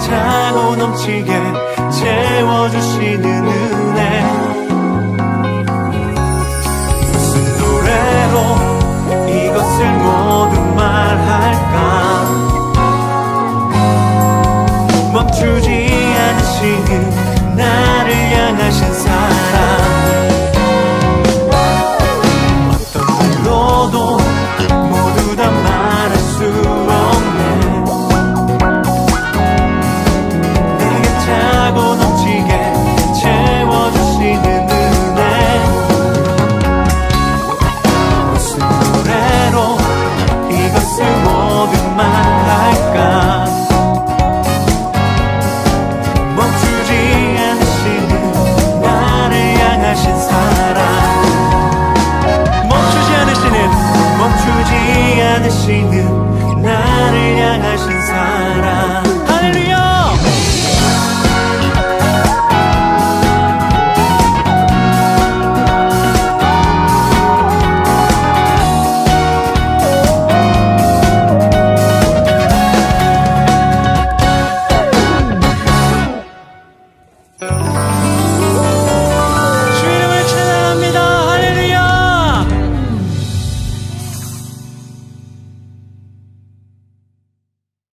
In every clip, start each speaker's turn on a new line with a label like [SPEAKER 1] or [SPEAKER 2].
[SPEAKER 1] 차고 넘치게 채워주시는 은혜, 무슨 노래로 이것을 모두 말할까. 멈추지 않으시는 나를 향하신 사랑, 너도 모두 다 말할 수 없네. 내게 차고 넘치게 채워주시는 은혜, 무슨 노래로 이것을 모두 말할까. 멈추지 않으시는 나를 향하신 사랑, 멈추지 않으시는 나를 향하신 사랑. 할렐루야!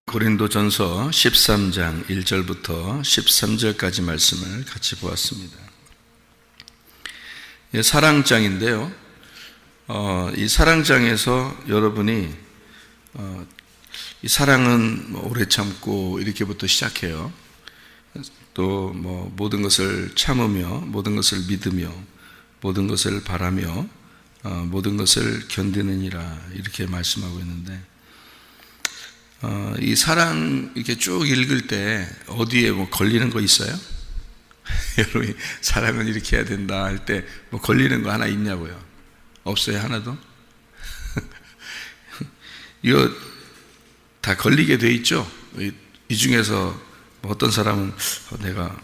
[SPEAKER 2] 고린도전서 13장 1절부터 13절까지 말씀을 같이 보았습니다. 사랑장인데요, 이 사랑장에서 여러분이 이 사랑은 오래 참고 이렇게부터 시작해요. 또 모든 것을 참으며, 모든 것을 믿으며, 모든 것을 바라며, 모든 것을 견디느니라, 이렇게 말씀하고 있는데, 이 사랑 이렇게 쭉 읽을 때 어디에 걸리는 거 있어요? 여러분이 사랑은 이렇게 해야 된다 할 때 걸리는 거 하나 있냐고요? 없어요, 하나도? 이거 다 걸리게 돼 있죠? 이 중에서 어떤 사람은 내가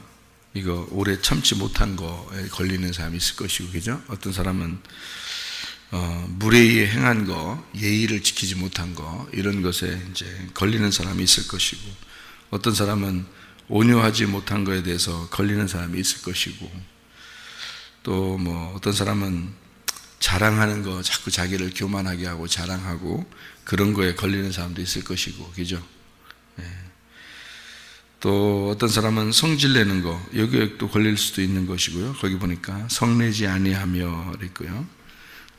[SPEAKER 2] 이거 오래 참지 못한 거에 걸리는 사람이 있을 것이고, 그죠? 어떤 사람은 무례히 행한 거, 예의를 지키지 못한 거, 이런 것에 이제 걸리는 사람이 있을 것이고, 어떤 사람은 온유하지 못한 거에 대해서 걸리는 사람이 있을 것이고, 또 어떤 사람은 자랑하는 거, 자꾸 자기를 교만하게 하고 자랑하고 그런 거에 걸리는 사람도 있을 것이고, 그죠? 또 어떤 사람은 성질내는 거, 여기에 또 걸릴 수도 있는 것이고요. 거기 보니까 성내지 아니하며 있고요.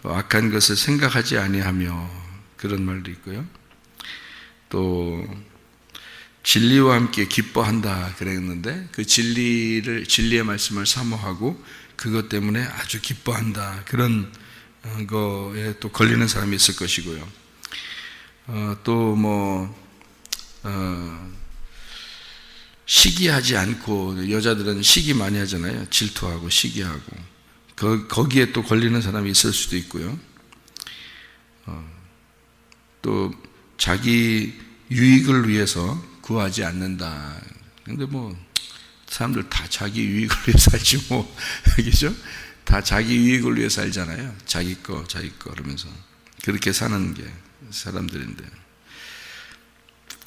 [SPEAKER 2] 또 악한 것을 생각하지 아니하며, 그런 말도 있고요. 또 진리와 함께 기뻐한다 그랬는데, 그 진리의 말씀을 사모하고 그것 때문에 아주 기뻐한다, 그런 거에 또 걸리는 사람이 있을 것이고요. 또 시기하지 않고, 여자들은 시기 많이 하잖아요. 질투하고 시기하고, 거기에 또 걸리는 사람이 있을 수도 있고요. 또 자기 유익을 위해서 구하지 않는다. 근데 사람들 다 자기 유익을 위해 살지 그죠? 다 자기 유익을 위해 살잖아요. 자기 거 그러면서 그렇게 사는 게 사람들인데,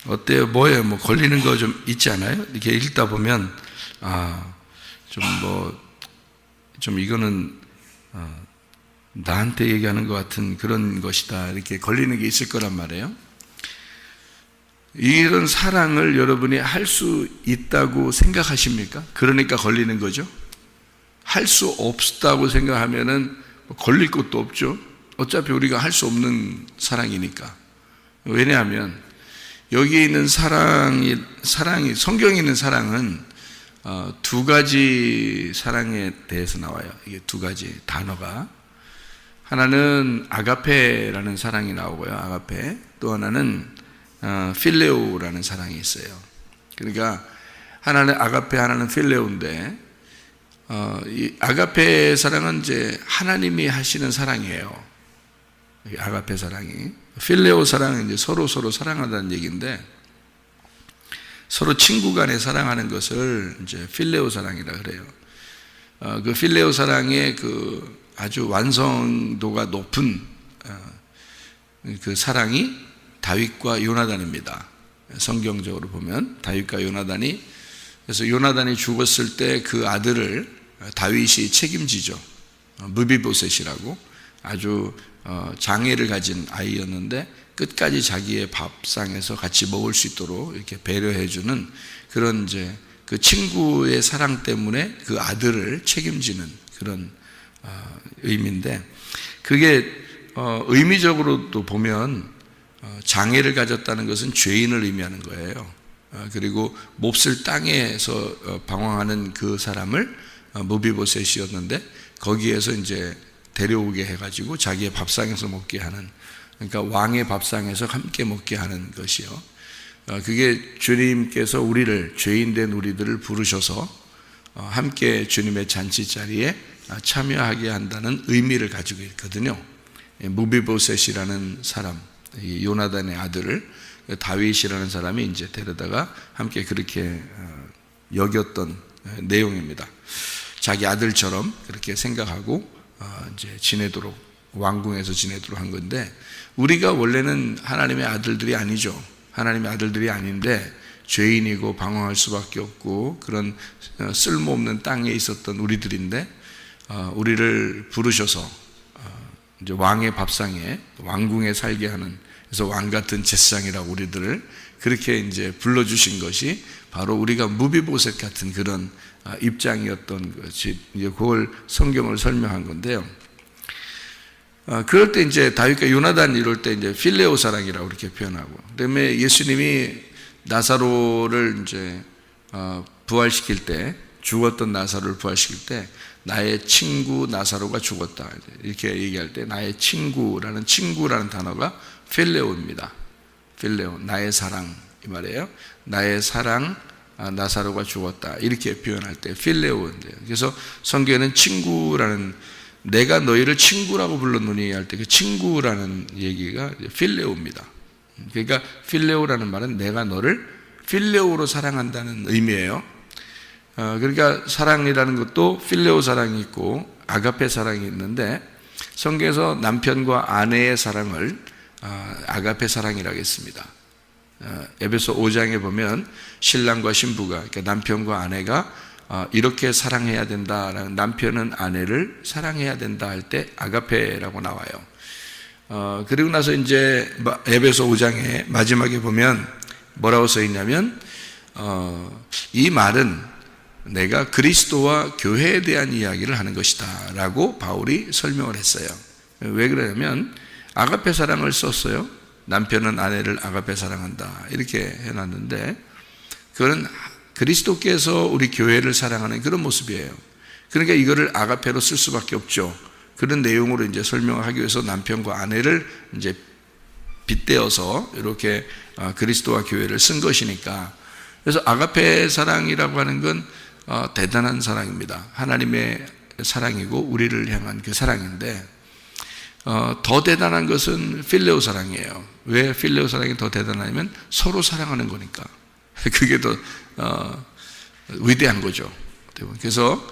[SPEAKER 2] 어때요? 뭐예요? 걸리는 거 좀 있지 않아요? 이렇게 읽다 보면 좀 이거는 나한테 얘기하는 것 같은 그런 것이다, 이렇게 걸리는 게 있을 거란 말이에요. 이런 사랑을 여러분이 할 수 있다고 생각하십니까? 그러니까 걸리는 거죠. 할 수 없다고 생각하면은 걸릴 것도 없죠. 어차피 우리가 할 수 없는 사랑이니까. 왜냐하면 여기 있는 사랑이 성경에 있는 사랑은 두 가지 사랑에 대해서 나와요. 이게 두 가지 단어가, 하나는 아가페라는 사랑이 나오고요, 아가페. 또 하나는 필레오라는 사랑이 있어요. 그러니까 하나는 아가페, 하나는 필레오인데, 이 아가페 사랑은 이제 하나님이 하시는 사랑이에요. 아가페 사랑이. 필레오 사랑은 이제 서로 사랑한다는 얘기인데, 서로 친구 간에 사랑하는 것을 이제 필레오 사랑이라 그래요. 그 필레오 사랑의 그 아주 완성도가 높은 그 사랑이 다윗과 요나단입니다. 성경적으로 보면 다윗과 요나단이, 그래서 요나단이 죽었을 때 그 아들을 다윗이 책임지죠. 무비보셋이라고 아주 장애를 가진 아이였는데 끝까지 자기의 밥상에서 같이 먹을 수 있도록 이렇게 배려해주는 그런 이제 그 친구의 사랑 때문에 그 아들을 책임지는 그런 의미인데, 그게 의미적으로도 보면 장애를 가졌다는 것은 죄인을 의미하는 거예요. 그리고 몹쓸 땅에서 방황하는 그 사람을 무비보셋이었는데 거기에서 이제 데려오게 해가지고 자기의 밥상에서 먹게 하는, 그러니까 왕의 밥상에서 함께 먹게 하는 것이요. 그게 주님께서 우리를, 죄인된 우리들을 부르셔서 함께 주님의 잔치자리에 참여하게 한다는 의미를 가지고 있거든요. 무비보셋이라는 사람, 요나단의 아들을 다윗이라는 사람이 이제 데려다가 함께 그렇게 여겼던 내용입니다. 자기 아들처럼 그렇게 생각하고 이제 지내도록, 왕궁에서 지내도록 한 건데, 우리가 원래는 하나님의 아들들이 아니죠. 하나님의 아들들이 아닌데 죄인이고 방황할 수밖에 없고 그런 쓸모없는 땅에 있었던 우리들인데, 우리를 부르셔서 이제 왕의 밥상에, 왕궁에 살게 하는, 그래서 왕 같은 제사장이라고 우리들을 그렇게 이제 불러주신 것이 바로 우리가 무비보셋 같은 그런 입장이었던 것이, 이제 그걸 성경을 설명한 건데요. 그럴 때 이제 다윗과 요나단 이럴 때 이제 필레오 사랑이라고 이렇게 표현하고, 그다음에 예수님이 나사로를 이제 부활시킬 때, 죽었던 나사로를 부활시킬 때 나의 친구 나사로가 죽었다 이렇게 얘기할 때 나의 친구라는 단어가 필레오입니다. 필레오, 나의 사랑 이 말이에요. 나의 사랑 나사로가 죽었다 이렇게 표현할 때 필레오인데요. 그래서 성경에는 친구라는, 내가 너희를 친구라고 불렀노니 할 때 그 친구라는 얘기가 필레오입니다. 그러니까 필레오라는 말은 내가 너를 필레오로 사랑한다는 의미예요. 그러니까 사랑이라는 것도 필레오 사랑이 있고 아가페 사랑이 있는데, 성경에서 남편과 아내의 사랑을 아가페 사랑이라고 했습니다. 에베소 5장에 보면 신랑과 신부가, 그러니까 남편과 아내가 이렇게 사랑해야 된다라는, 남편은 아내를 사랑해야 된다 할 때 아가페라고 나와요. 그리고 나서 이제 에베소 5장에 마지막에 보면 뭐라고 써 있냐면, 이 말은 내가 그리스도와 교회에 대한 이야기를 하는 것이다 라고 바울이 설명을 했어요. 왜 그러냐면 아가페 사랑을 썼어요. 남편은 아내를 아가페 사랑한다 이렇게 해놨는데, 그건 그리스도께서 우리 교회를 사랑하는 그런 모습이에요. 그러니까 이거를 아가페로 쓸 수밖에 없죠. 그런 내용으로 이제 설명하기 위해서 남편과 아내를 이제 빗대어서 이렇게 그리스도와 교회를 쓴 것이니까. 그래서 아가페 사랑이라고 하는 건 대단한 사랑입니다. 하나님의 사랑이고 우리를 향한 그 사랑인데, 더 대단한 것은 필레오 사랑이에요. 왜 필레오 사랑이 더 대단하냐면 서로 사랑하는 거니까. 그게 더 위대한 거죠. 그래서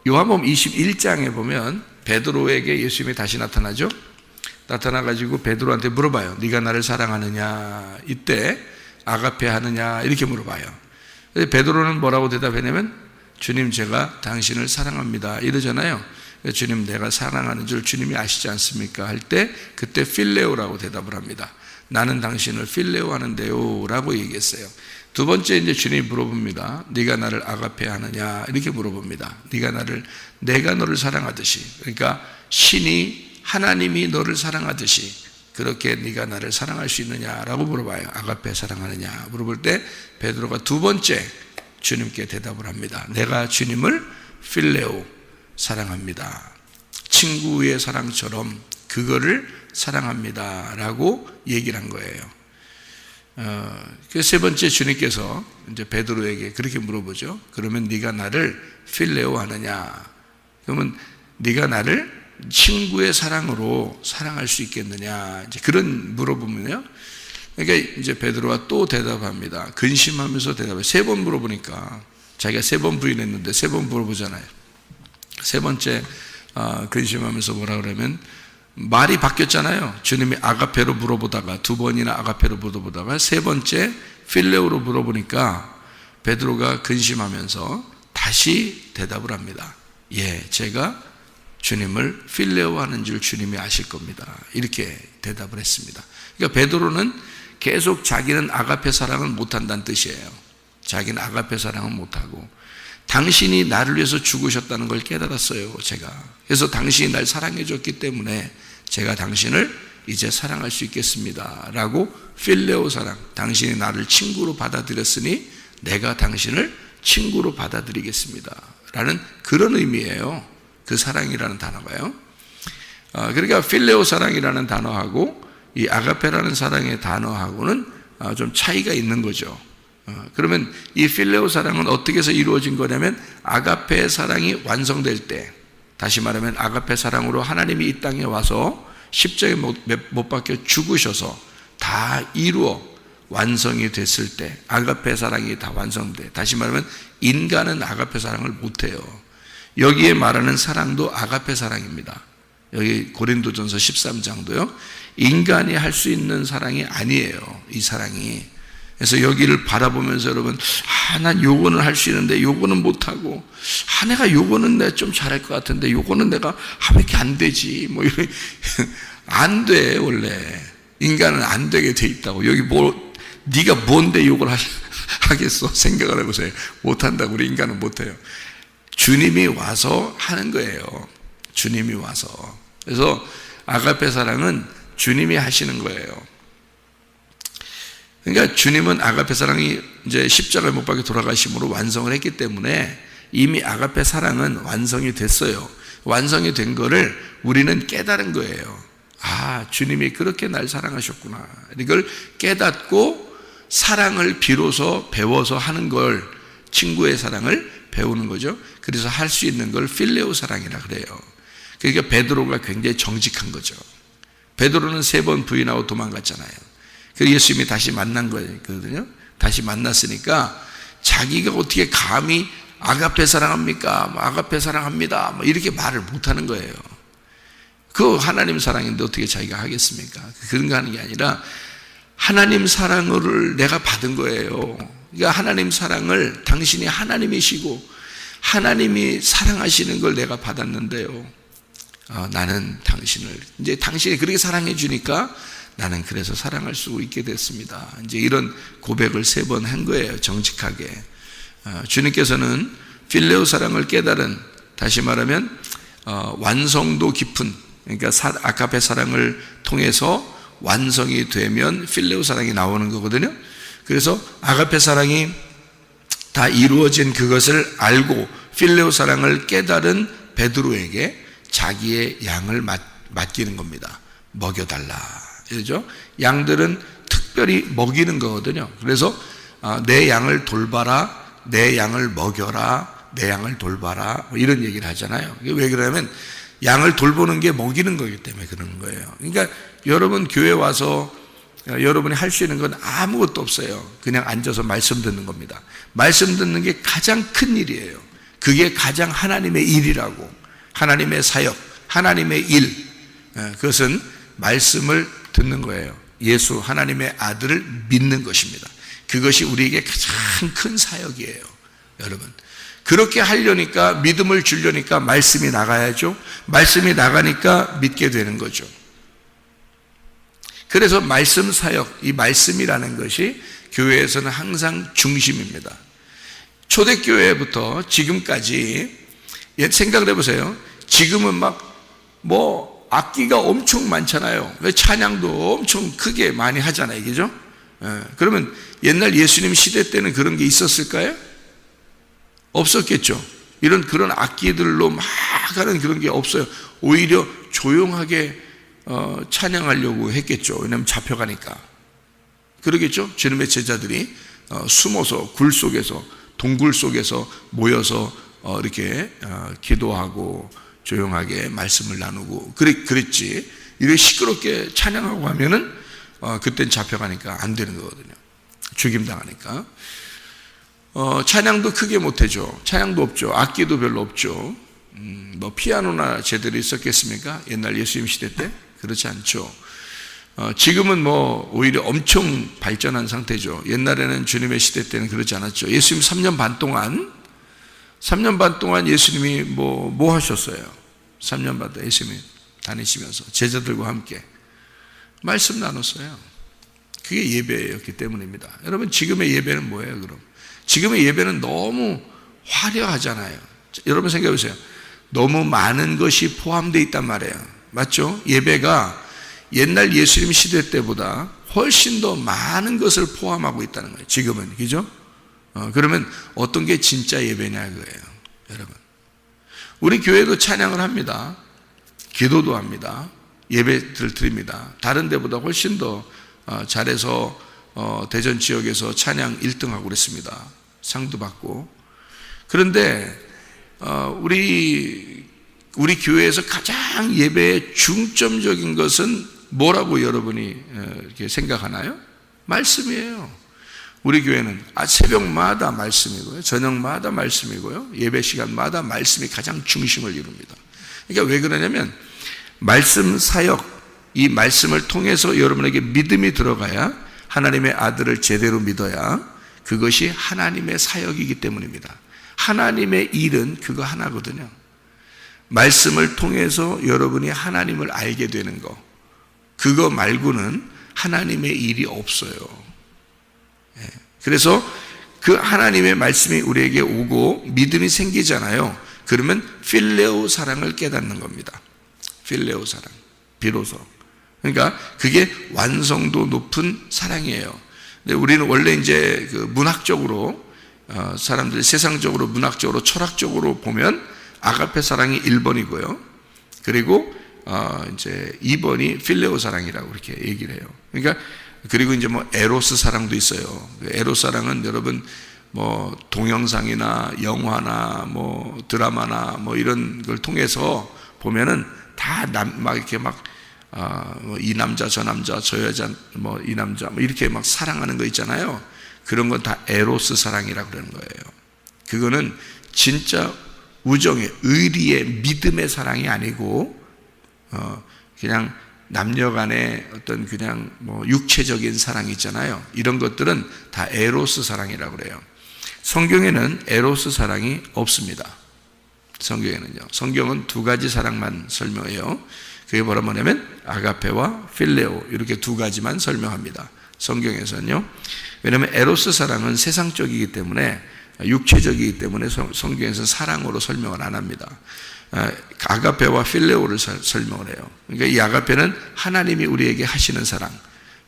[SPEAKER 2] 요한복음 21장에 보면 베드로에게 예수님이 다시 나타나죠. 나타나가지고 베드로한테 물어봐요. 네가 나를 사랑하느냐, 이때 아가페 하느냐 이렇게 물어봐요. 베드로는 뭐라고 대답했냐면 주님 제가 당신을 사랑합니다 이러잖아요. 주님 내가 사랑하는 줄 주님이 아시지 않습니까 할 때 그때 필레오라고 대답을 합니다. 나는 당신을 필레오 하는데요 라고 얘기했어요. 두 번째 이제 주님이 물어봅니다. 네가 나를 아가페 하느냐 이렇게 물어봅니다. 내가 너를 사랑하듯이, 그러니까 신이, 하나님이 너를 사랑하듯이 그렇게 네가 나를 사랑할 수 있느냐라고 물어봐요. 아가페 사랑하느냐 물어볼 때 베드로가 두 번째 주님께 대답을 합니다. 내가 주님을 필레오 사랑합니다. 친구의 사랑처럼 그거를 사랑합니다 라고 얘기를 한 거예요. 그 세 번째 주님께서 이제 베드로에게 그렇게 물어보죠. 그러면 네가 나를 필레오 하느냐, 그러면 네가 나를 친구의 사랑으로 사랑할 수 있겠느냐, 이제 그런 물어보면요. 그러니까 이제 베드로가 또 대답합니다. 근심하면서 대답해요. 세 번 물어보니까, 자기가 세 번 부인했는데 세 번 물어보잖아요. 세 번째 근심하면서 뭐라 그러면 말이 바뀌었잖아요. 주님이 아가페로 물어보다가 2번이나 아가페로 물어보다가 3번째 필레오로 물어보니까 베드로가 근심하면서 다시 대답을 합니다. 예, 제가 주님을 필레오 하는 줄 주님이 아실 겁니다. 이렇게 대답을 했습니다. 그러니까 베드로는 계속 자기는 아가페 사랑을 못한다는 뜻이에요. 자기는 아가페 사랑을 못하고 당신이 나를 위해서 죽으셨다는 걸 깨달았어요, 제가. 그래서 당신이 날 사랑해 줬기 때문에 제가 당신을 이제 사랑할 수 있겠습니다 라고 필레오 사랑, 당신이 나를 친구로 받아들였으니 내가 당신을 친구로 받아들이겠습니다 라는 그런 의미예요. 그 사랑이라는 단어가요. 그러니까 필레오 사랑이라는 단어하고 이 아가페라는 사랑의 단어하고는 좀 차이가 있는 거죠. 그러면 이 필레오 사랑은 어떻게 해서 이루어진 거냐면 아가페 사랑이 완성될 때, 다시 말하면 아가페 사랑으로 하나님이 이 땅에 와서 십자가에 못 박혀 죽으셔서 다 이루어 완성이 됐을 때 아가페 사랑이 다 완성돼. 다시 말하면 인간은 아가페 사랑을 못해요. 여기에 말하는 사랑도 아가페 사랑입니다. 여기 고린도전서 13장도요. 인간이 할 수 있는 사랑이 아니에요, 이 사랑이. 그래서 여기를 바라보면서 여러분, 난 요거는 할 수 있는데 요거는 못하고, 내가 요거는 내가 좀 잘할 것 같은데 요거는 내가 왜 이렇게 안 되지, 뭐 이런. 안 돼. 원래 인간은 안 되게 돼 있다고. 여기 네가 뭔데 요걸 하겠어? 생각을 해보세요. 못한다고. 우리 인간은 못해요. 주님이 와서 하는 거예요. 주님이 와서. 그래서 아가페 사랑은 주님이 하시는 거예요. 그러니까 주님은 아가페 사랑이 이제 십자가에 못 박혀 돌아가심으로 완성을 했기 때문에 이미 아가페 사랑은 완성이 됐어요. 완성이 된 거를 우리는 깨달은 거예요. 주님이 그렇게 날 사랑하셨구나. 이걸 깨닫고 사랑을 비로소 배워서 하는 걸, 친구의 사랑을 배우는 거죠. 그래서 할 수 있는 걸 필레오 사랑이라 그래요. 그러니까 베드로가 굉장히 정직한 거죠. 베드로는 3번 부인하고 도망갔잖아요. 그래서 예수님이 다시 만난 거거든요. 다시 만났으니까 자기가 어떻게 감히 아가페 사랑합니까? 아가페 사랑합니다. 이렇게 말을 못하는 거예요. 그 하나님 사랑인데 어떻게 자기가 하겠습니까? 그런 거 하는 게 아니라 하나님 사랑을 내가 받은 거예요. 그러니까 하나님 사랑을, 당신이 하나님이시고 하나님이 사랑하시는 걸 내가 받았는데요. 나는 당신을, 이제 당신이 그렇게 사랑해 주니까 나는 그래서 사랑할 수 있게 됐습니다. 이제 이런 고백을 3번 한 거예요. 정직하게. 주님께서는 필레오 사랑을 깨달은, 다시 말하면 완성도 깊은, 그러니까 아가페 사랑을 통해서 완성이 되면 필레오 사랑이 나오는 거거든요. 그래서 아가페 사랑이 다 이루어진 그것을 알고 필레오 사랑을 깨달은 베드로에게 자기의 양을 맡기는 겁니다. 먹여달라. 그렇죠? 양들은 특별히 먹이는 거거든요. 그래서 내 양을 돌봐라, 내 양을 먹여라, 내 양을 돌봐라, 이런 얘기를 하잖아요. 왜 그러냐면 양을 돌보는 게 먹이는 거기 때문에 그러는 거예요. 그러니까 여러분 교회 와서 여러분이 할 수 있는 건 아무것도 없어요. 그냥 앉아서 말씀 듣는 겁니다. 말씀 듣는 게 가장 큰 일이에요. 그게 가장 하나님의 일이라고. 하나님의 사역, 하나님의 일, 그것은 말씀을 듣는 거예요. 예수 하나님의 아들을 믿는 것입니다. 그것이 우리에게 가장 큰 사역이에요. 여러분, 그렇게 하려니까, 믿음을 주려니까 말씀이 나가야죠. 말씀이 나가니까 믿게 되는 거죠. 그래서 말씀 사역, 이 말씀이라는 것이 교회에서는 항상 중심입니다. 초대교회부터 지금까지 생각을 해보세요. 지금은 악기가 엄청 많잖아요. 왜 찬양도 엄청 크게 많이 하잖아요. 그죠? 그러면 옛날 예수님 시대 때는 그런 게 있었을까요? 없었겠죠. 그런 악기들로 막 하는 그런 게 없어요. 오히려 조용하게 찬양하려고 했겠죠. 왜냐하면 잡혀가니까. 그러겠죠. 주님의 제자들이 숨어서 굴 속에서, 동굴 속에서 모여서 이렇게 기도하고 조용하게 말씀을 나누고 그랬지. 이렇게 시끄럽게 찬양하고 하면은 그땐 잡혀가니까 안 되는 거거든요. 죽임당하니까. 찬양도 크게 못해죠. 찬양도 없죠. 악기도 별로 없죠. 뭐 피아노나 제대로 있었겠습니까? 옛날 예수님 시대 때? 그렇지 않죠. 지금은 뭐 오히려 엄청 발전한 상태죠. 옛날에는 주님의 시대 때는 그렇지 않았죠. 예수님 3년 반 동안 예수님이 뭐 하셨어요? 3년 반 동안 예수님이 다니시면서 제자들과 함께 말씀 나눴어요. 그게 예배였기 때문입니다. 여러분, 지금의 예배는 뭐예요, 그럼? 지금의 예배는 너무 화려하잖아요. 여러분 생각해 보세요. 너무 많은 것이 포함되어 있단 말이에요. 맞죠? 예배가 옛날 예수님 시대 때보다 훨씬 더 많은 것을 포함하고 있다는 거예요. 지금은. 그죠? 그러면 어떤 게 진짜 예배냐 그거예요. 여러분, 우리 교회도 찬양을 합니다. 기도도 합니다. 예배를 드립니다. 다른 데보다 훨씬 더 잘해서 대전 지역에서 찬양 1등하고 그랬습니다. 상도 받고. 그런데 우리 교회에서 가장 예배의 중점적인 것은 뭐라고 여러분이 이렇게 생각하나요? 말씀이에요. 우리 교회는 새벽마다 말씀이고요, 저녁마다 말씀이고요, 예배 시간마다 말씀이 가장 중심을 이룹니다. 그러니까 왜 그러냐면 말씀 사역, 이 말씀을 통해서 여러분에게 믿음이 들어가야 하나님의 아들을 제대로 믿어야 그것이 하나님의 사역이기 때문입니다. 하나님의 일은 그거 하나거든요. 말씀을 통해서 여러분이 하나님을 알게 되는 거, 그거 말고는 하나님의 일이 없어요. 그래서 그 하나님의 말씀이 우리에게 오고 믿음이 생기잖아요. 그러면 필레오 사랑을 깨닫는 겁니다. 필레오 사랑, 비로소. 그러니까 그게 완성도 높은 사랑이에요. 근데 우리는 원래 이제 그 문학적으로 사람들이 세상적으로, 문학적으로, 철학적으로 보면 아가페 사랑이 1번이고요. 그리고 이제 2번이 필레오 사랑이라고 이렇게 얘기를 해요. 그러니까 그리고 이제 뭐 에로스 사랑도 있어요. 에로스 사랑은 여러분 뭐 동영상이나 영화나 뭐 드라마나 뭐 이런 걸 통해서 보면은 다 막 이렇게 막 이 남자 저 남자 저 여자 뭐 이 남자 뭐 이렇게 막 사랑하는 거 있잖아요. 그런 건 다 에로스 사랑이라고 그러는 거예요. 그거는 진짜 우정의, 의리의, 믿음의 사랑이 아니고 그냥 남녀 간의 어떤 그냥 뭐 육체적인 사랑이 있잖아요. 이런 것들은 다 에로스 사랑이라고 그래요. 성경에는 에로스 사랑이 없습니다. 성경에는요. 성경은 두 가지 사랑만 설명해요. 그게 뭐냐면 아가페와 필레오, 이렇게 두 가지만 설명합니다. 성경에서는요. 왜냐하면 에로스 사랑은 세상적이기 때문에, 육체적이기 때문에 성경에서는 사랑으로 설명을 안 합니다. 아가페와 필레오를 설명을 해요. 그러니까 이 아가페는 하나님이 우리에게 하시는 사랑,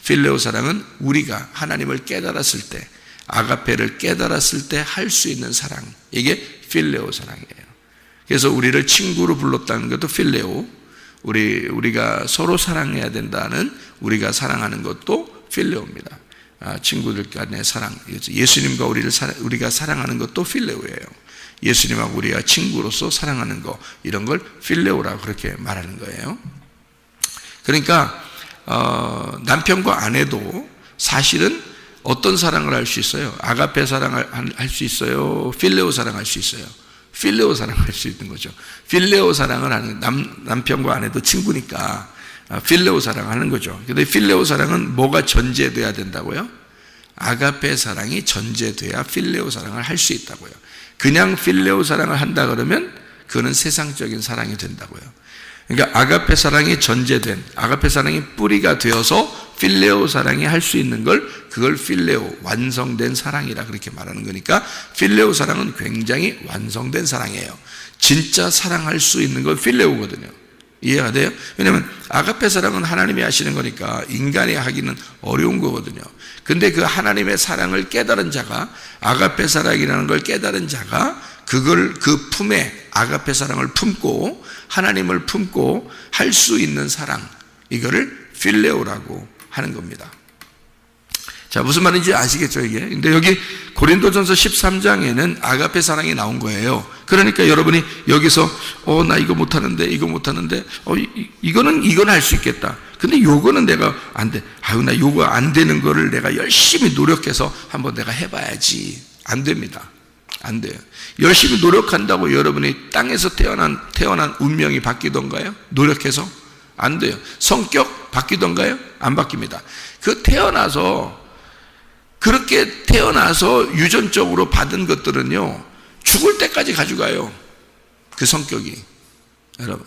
[SPEAKER 2] 필레오 사랑은 우리가 하나님을 깨달았을 때, 아가페를 깨달았을 때 할 수 있는 사랑, 이게 필레오 사랑이에요. 그래서 우리를 친구로 불렀다는 것도 필레오, 우리가 서로 사랑해야 된다는, 우리가 사랑하는 것도 필레오입니다. 친구들 간의 사랑, 예수님과 우리가 사랑하는 것도 필레오예요. 예수님하고 우리가 친구로서 사랑하는 거, 이런 걸 필레오라고 그렇게 말하는 거예요. 그러니까 남편과 아내도 사실은 어떤 사랑을 할 수 있어요? 아가페 사랑을 할 수 있어요? 필레오 사랑을 할 수 있어요? 필레오 사랑을 할 수 있는 거죠. 필레오 사랑을 하는, 남편과 아내도 친구니까 필레오 사랑을 하는 거죠. 근데 필레오 사랑은 뭐가 전제돼야 된다고요? 아가페 사랑이 전제돼야 필레오 사랑을 할 수 있다고요. 그냥 필레오 사랑을 한다 그러면 그거는 세상적인 사랑이 된다고요. 그러니까 아가페 사랑이 전제된, 아가페 사랑이 뿌리가 되어서 필레오 사랑이 할 수 있는 걸, 그걸 필레오, 완성된 사랑이라 그렇게 말하는 거니까 필레오 사랑은 굉장히 완성된 사랑이에요. 진짜 사랑할 수 있는 건 필레오거든요. 이해가 돼요? 왜냐하면 아가페 사랑은 하나님이 하시는 거니까 인간이 하기는 어려운 거거든요. 근데 그 하나님의 사랑을 깨달은 자가, 아가페 사랑이라는 걸 깨달은 자가 그걸 그 품에, 아가페 사랑을 품고 하나님을 품고 할 수 있는 사랑, 이거를 필레오라고 하는 겁니다. 자, 무슨 말인지 아시겠죠, 이게? 근데 여기 고린도전서 13장에는 아가페 사랑이 나온 거예요. 그러니까 여러분이 여기서 나 이거 못하는데, 이거는 할 수 있겠다. 근데 요거는 내가 안 돼. 나 요거 안 되는 거를 내가 열심히 노력해서 한번 내가 해봐야지. 안 됩니다. 안 돼요. 열심히 노력한다고 여러분이 땅에서 태어난 운명이 바뀌던가요? 노력해서? 안 돼요. 성격 바뀌던가요? 안 바뀝니다. 그렇게 태어나서 유전적으로 받은 것들은요, 죽을 때까지 가져가요. 그 성격이. 여러분.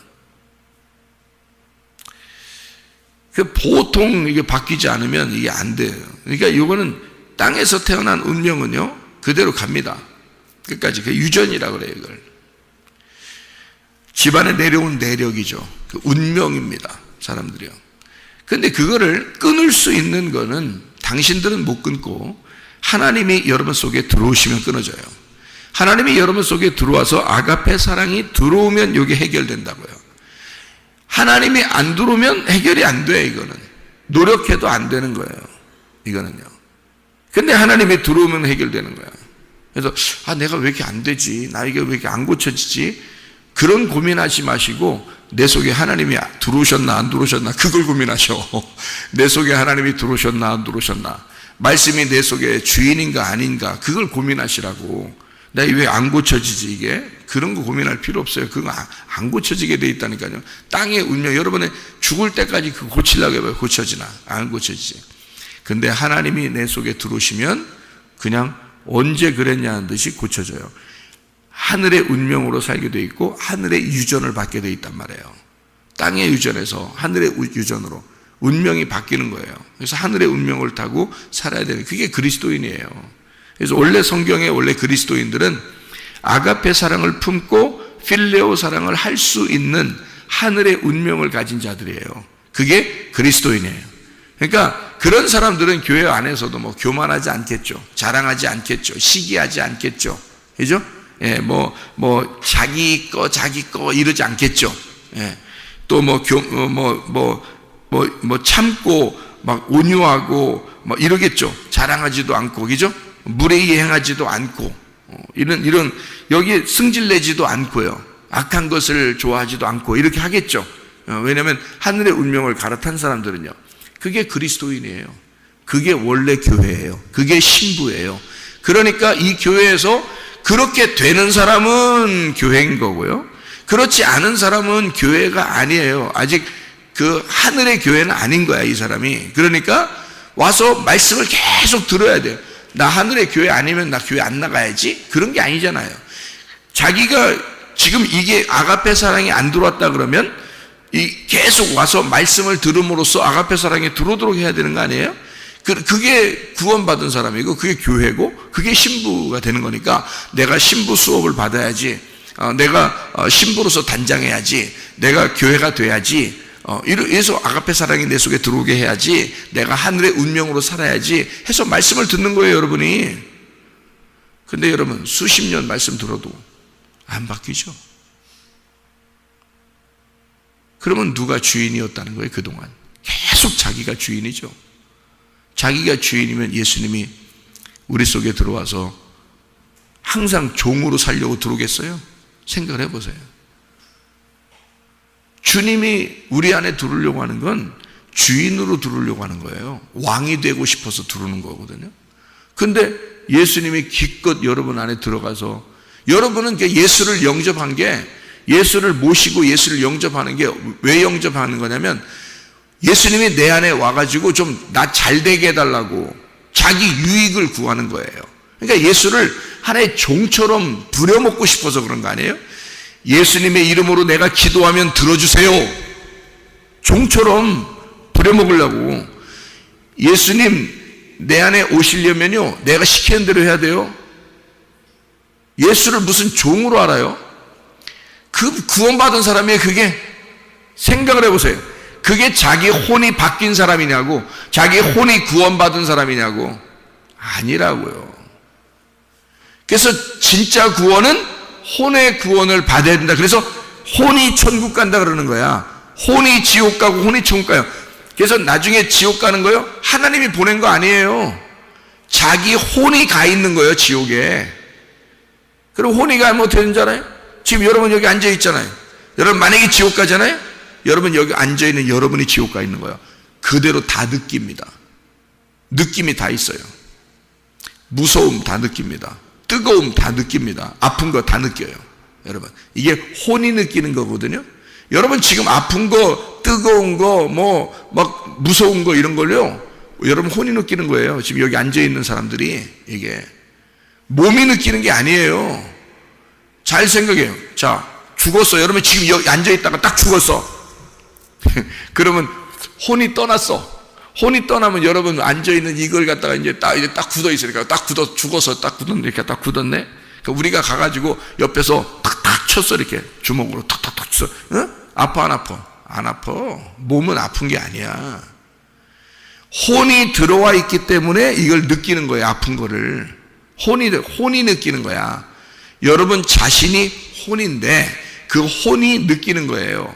[SPEAKER 2] 보통 이게 바뀌지 않으면 이게 안 돼요. 그러니까 이거는 땅에서 태어난 운명은요, 그대로 갑니다. 끝까지. 그 유전이라고 그래요, 이걸. 집안에 내려온 내력이죠. 그 운명입니다. 사람들이요. 근데 그거를 끊을 수 있는 거는 당신들은 못 끊고 하나님이 여러분 속에 들어오시면 끊어져요. 하나님이 여러분 속에 들어와서 아가페 사랑이 들어오면 이게 해결된다고요. 하나님이 안 들어오면 해결이 안 돼요, 이거는. 노력해도 안 되는 거예요, 이거는요. 근데 하나님이 들어오면 해결되는 거예요. 그래서, 내가 왜 이렇게 안 되지? 나 이게 왜 이렇게 안 고쳐지지? 그런 고민하지 마시고, 내 속에 하나님이 들어오셨나, 안 들어오셨나? 그걸 고민하셔. 내 속에 하나님이 들어오셨나, 안 들어오셨나? 말씀이 내 속에 주인인가, 아닌가? 그걸 고민하시라고. 나 왜 안 고쳐지지, 이게? 그런 거 고민할 필요 없어요. 그거 안 고쳐지게 돼 있다니까요. 땅의 운명, 여러분의 죽을 때까지 그거 고치려고 해봐요. 고쳐지나? 안 고쳐지지. 근데 하나님이 내 속에 들어오시면 그냥 언제 그랬냐는 듯이 고쳐져요. 하늘의 운명으로 살게 돼 있고 하늘의 유전을 받게 돼 있단 말이에요. 땅의 유전에서 하늘의 유전으로 운명이 바뀌는 거예요. 그래서 하늘의 운명을 타고 살아야 되는, 그게 그리스도인이에요. 그래서 원래 성경에 원래 그리스도인들은 아가페 사랑을 품고 필레오 사랑을 할 수 있는 하늘의 운명을 가진 자들이에요. 그게 그리스도인이에요. 그러니까 그런 사람들은 교회 안에서도 뭐 교만하지 않겠죠. 자랑하지 않겠죠. 시기하지 않겠죠. 그죠? 예, 자기 거 이러지 않겠죠. 예. 또 참고 막 온유하고 뭐 이러겠죠. 자랑하지도 않고, 그죠? 무례히 행하지도 않고, 이런, 여기에 승질내지도 않고요. 악한 것을 좋아하지도 않고, 이렇게 하겠죠. 왜냐하면 하늘의 운명을 갈아탄 사람들은요, 그게 그리스도인이에요. 그게 원래 교회예요. 그게 신부예요. 그러니까 이 교회에서 그렇게 되는 사람은 교회인 거고요. 그렇지 않은 사람은 교회가 아니에요. 아직 그 하늘의 교회는 아닌 거야, 이 사람이. 그러니까 와서 말씀을 계속 들어야 돼요. 나 하늘의 교회 아니면 나 교회 안 나가야지? 그런 게 아니잖아요. 자기가 지금 이게 아가페 사랑이 안 들어왔다 그러면 계속 와서 말씀을 들음으로써 아가페 사랑이 들어오도록 해야 되는 거 아니에요? 그게 구원받은 사람이고 그게 교회고 그게 신부가 되는 거니까 내가 신부 수업을 받아야지, 내가 신부로서 단장해야지, 내가 교회가 돼야지, 이래서 아가페 사랑이 내 속에 들어오게 해야지, 내가 하늘의 운명으로 살아야지 해서 말씀을 듣는 거예요, 여러분이. 근데 여러분 수십 년 말씀 들어도 안 바뀌죠. 그러면 누가 주인이었다는 거예요? 그동안 계속 자기가 주인이죠. 자기가 주인이면 예수님이 우리 속에 들어와서 항상 종으로 살려고 들어오겠어요? 생각을 해보세요. 주님이 우리 안에 들어오려고 하는 건 주인으로 들어오려고 하는 거예요. 왕이 되고 싶어서 들어오는 거거든요. 근데 예수님이 기껏 여러분 안에 들어가서, 여러분은 예수를 영접한 게, 예수를 모시고 예수를 영접하는 게 왜 영접하는 거냐면 예수님이 내 안에 와가지고 좀 나 잘되게 해달라고 자기 유익을 구하는 거예요. 그러니까 예수를 하나의 종처럼 부려먹고 싶어서 그런 거 아니에요? 예수님의 이름으로 내가 기도하면 들어주세요. 종처럼 부려먹으려고. 예수님 내 안에 오시려면요, 내가 시키는 대로 해야 돼요. 예수를 무슨 종으로 알아요? 그 구원받은 사람이 그게, 생각을 해보세요. 그게 자기 혼이 바뀐 사람이냐고, 자기 혼이 구원받은 사람이냐고. 아니라고요. 그래서 진짜 구원은 혼의 구원을 받아야 된다. 그래서 혼이 천국 간다 그러는 거야. 혼이 지옥 가고 혼이 천국 가요. 그래서 나중에 지옥 가는 거요, 하나님이 보낸 거 아니에요. 자기 혼이 가 있는 거예요, 지옥에. 그럼 혼이 가면 어떻게 되는 줄 알아요? 지금 여러분 여기 앉아 있잖아요. 여러분 만약에 지옥 가잖아요. 여러분 여기 앉아 있는 여러분이 지옥 가 있는 거예요. 그대로 다 느낍니다. 느낌이 다 있어요. 무서움 다 느낍니다. 뜨거움 다 느낍니다. 아픈 거 다 느껴요. 여러분, 이게 혼이 느끼는 거거든요. 여러분 지금 아픈 거, 뜨거운 거, 막 무서운 거 이런 걸요, 여러분 혼이 느끼는 거예요. 지금 여기 앉아있는 사람들이. 이게 몸이 느끼는 게 아니에요. 잘 생각해요. 자, 죽었어. 여러분 지금 여기 앉아있다가 딱 죽었어. 그러면 혼이 떠났어. 혼이 떠나면 여러분 앉아있는 이걸 갖다가 이제 딱 굳어 있으니까 딱 죽어서 딱 굳었네. 이렇게 딱 굳었네. 그러니까 우리가 가가지고 옆에서 탁탁 쳤어. 이렇게 주먹으로 탁탁탁 쳤어. 응? 아파, 안 아파? 안 아파. 몸은 아픈 게 아니야. 혼이 들어와 있기 때문에 이걸 느끼는 거예요. 아픈 거를. 혼이 느끼는 거야. 여러분 자신이 혼인데 그 혼이 느끼는 거예요.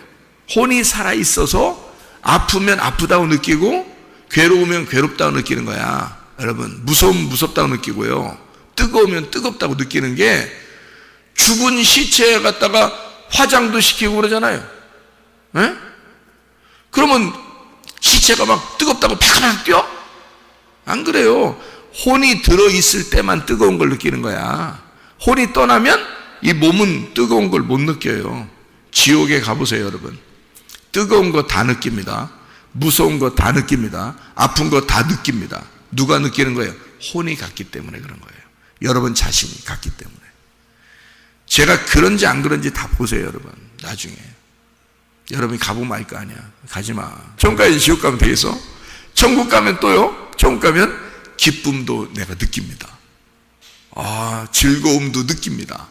[SPEAKER 2] 혼이 살아있어서 아프면 아프다고 느끼고 괴로우면 괴롭다고 느끼는 거야. 여러분, 무서우면 무섭다고 느끼고요, 뜨거우면 뜨겁다고 느끼는 게, 죽은 시체에 갖다가 화장도 시키고 그러잖아요. 에? 그러면 시체가 막 뜨겁다고 팍팍 뛰어? 안 그래요. 혼이 들어있을 때만 뜨거운 걸 느끼는 거야. 혼이 떠나면 이 몸은 뜨거운 걸 못 느껴요. 지옥에 가보세요, 여러분. 뜨거운 거 다 느낍니다. 무서운 거 다 느낍니다. 아픈 거 다 느낍니다. 누가 느끼는 거예요? 혼이 갔기 때문에 그런 거예요. 여러분 자신이 갔기 때문에. 제가 그런지 안 그런지 다 보세요, 여러분. 나중에 여러분이 가보면 알 거 아니야. 가지마. 천국 가야지 지옥 가면 되겠어? 천국 가면 또요, 천국 가면 기쁨도 내가 느낍니다. 즐거움도 느낍니다.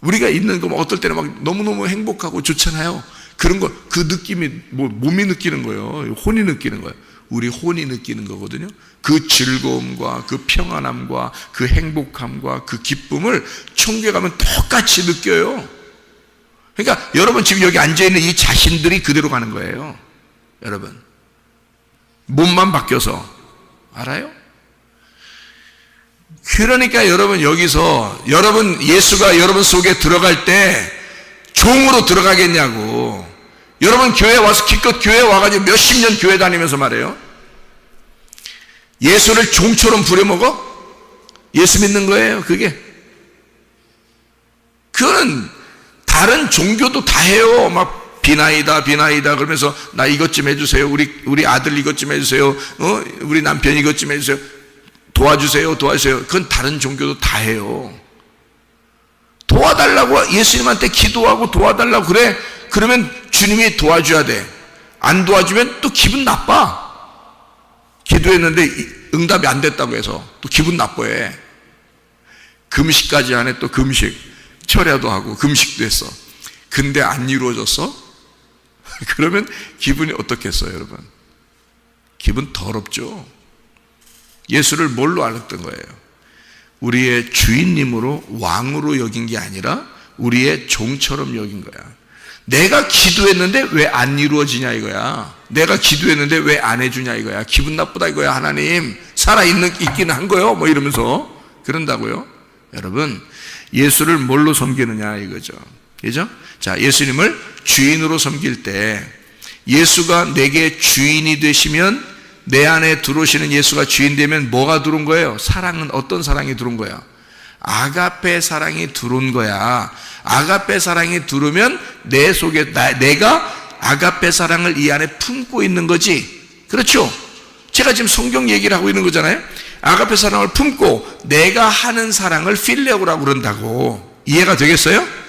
[SPEAKER 2] 우리가 있는 거 어떨 때는 막 너무너무 행복하고 좋잖아요. 그런 거, 그 느낌이 몸이 느끼는 거예요. 혼이 느끼는 거예요. 우리 혼이 느끼는 거거든요. 그 즐거움과 그 평안함과 그 행복함과 그 기쁨을 천국에 가면 똑같이 느껴요. 그러니까 여러분 지금 여기 앉아있는 이 자신들이 그대로 가는 거예요. 여러분, 몸만 바뀌어서. 알아요? 그러니까 여러분 여기서 여러분 예수가 여러분 속에 들어갈 때 종으로 들어가겠냐고. 여러분 교회 와서 기껏 교회 와가지고 몇십 년 교회 다니면서 말해요, 예수를 종처럼 부려먹어? 예수 믿는 거예요. 그거는 다른 종교도 다 해요. 막 비나이다 그러면서 나 이것 좀 해주세요. 우리 아들 이것 좀 해주세요. 우리 남편 이것 좀 해주세요. 도와주세요. 그건 다른 종교도 다 해요. 도와달라고 예수님한테 기도하고 도와달라고 그래. 그러면 주님이 도와줘야 돼. 안 도와주면 또 기분 나빠. 기도했는데 응답이 안 됐다고 해서 또 기분 나빠해. 금식까지 하네. 또 금식 철야도 하고 금식도 했어. 근데 안 이루어졌어? 그러면 기분이 어떻겠어요, 여러분? 기분 더럽죠. 예수를 뭘로 알았던 거예요? 우리의 주인님으로, 왕으로 여긴 게 아니라 우리의 종처럼 여긴 거야. 내가 기도했는데 왜 안 이루어지냐 이거야. 내가 기도했는데 왜 안 해주냐 이거야. 기분 나쁘다 이거야. 하나님 있기는 한 거요, 이러면서 그런다고요. 여러분, 예수를 뭘로 섬기느냐 이거죠. 그죠? 자, 예수님을 주인으로 섬길 때, 예수가 내게 주인이 되시면, 내 안에 들어오시는 예수가 주인 되면 뭐가 들어온 거예요? 사랑은 어떤 사랑이 들어온 거야? 아가페 사랑이 들어온 거야. 아가페 사랑이 들어오면 내 속에 내가 아가페 사랑을 이 안에 품고 있는 거지. 그렇죠? 제가 지금 성경 얘기를 하고 있는 거잖아요. 아가페 사랑을 품고 내가 하는 사랑을 필레오라고 그런다고. 이해가 되겠어요?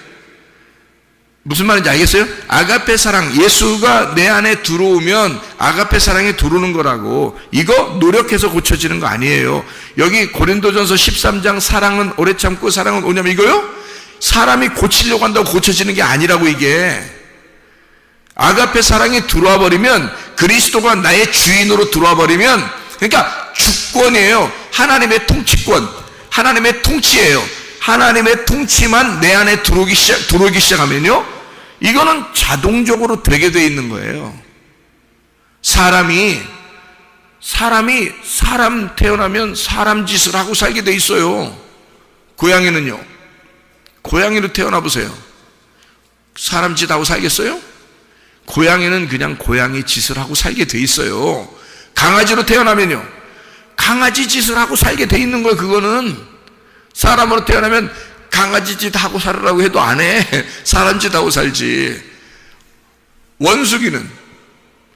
[SPEAKER 2] 무슨 말인지 알겠어요? 아가페 사랑, 예수가 내 안에 들어오면 아가페 사랑이 들어오는 거라고. 이거 노력해서 고쳐지는 거 아니에요. 여기 고린도전서 13장 사랑은 오래 참고 사랑은 오냐면 이거요? 사람이 고치려고 한다고 고쳐지는 게 아니라고. 이게 아가페 사랑이 들어와 버리면, 그리스도가 나의 주인으로 들어와 버리면, 그러니까 주권이에요. 하나님의 통치권, 하나님의 통치예요. 하나님의 통치만 내 안에 들어오기 시작하면요, 이거는 자동적으로 되게 돼 있는 거예요. 사람이 사람 태어나면 사람 짓을 하고 살게 돼 있어요. 고양이는요, 고양이로 태어나 보세요. 사람 짓 하고 살겠어요? 고양이는 그냥 고양이 짓을 하고 살게 돼 있어요. 강아지로 태어나면요, 강아지 짓을 하고 살게 돼 있는 거예요. 그거는 사람으로 태어나면 강아지 짓 하고 살으라고 해도 안 해. 사람 짓 하고 살지. 원숭이는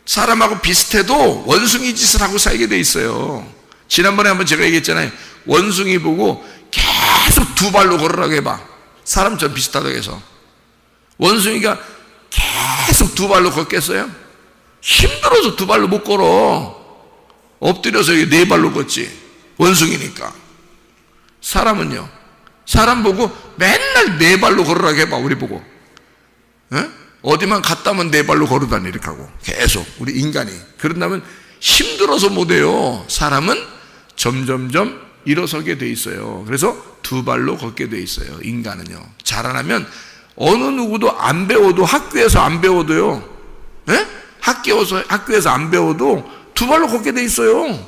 [SPEAKER 2] 사람하고 비슷해도 원숭이 짓을 하고 살게 돼 있어요. 지난번에 한번 제가 얘기했잖아요. 원숭이 보고 계속 두 발로 걸으라고 해봐. 사람처럼 비슷하다고 해서. 원숭이가 계속 두 발로 걷겠어요? 힘들어서 두 발로 못 걸어. 엎드려서 네 발로 걷지. 원숭이니까. 사람은요, 사람 보고 맨날 네 발로 걸으라고 해봐. 우리 보고. 에? 어디만 갔다 오면 네 발로 걸어다니 이렇게 하고 계속 우리 인간이 그런다면 힘들어서 못해요. 사람은 점점점 일어서게 돼 있어요. 그래서 두 발로 걷게 돼 있어요. 인간은요. 자라나면 어느 누구도 안 배워도, 학교에서 안 배워도요, 에? 학교에서 안 배워도 두 발로 걷게 돼 있어요.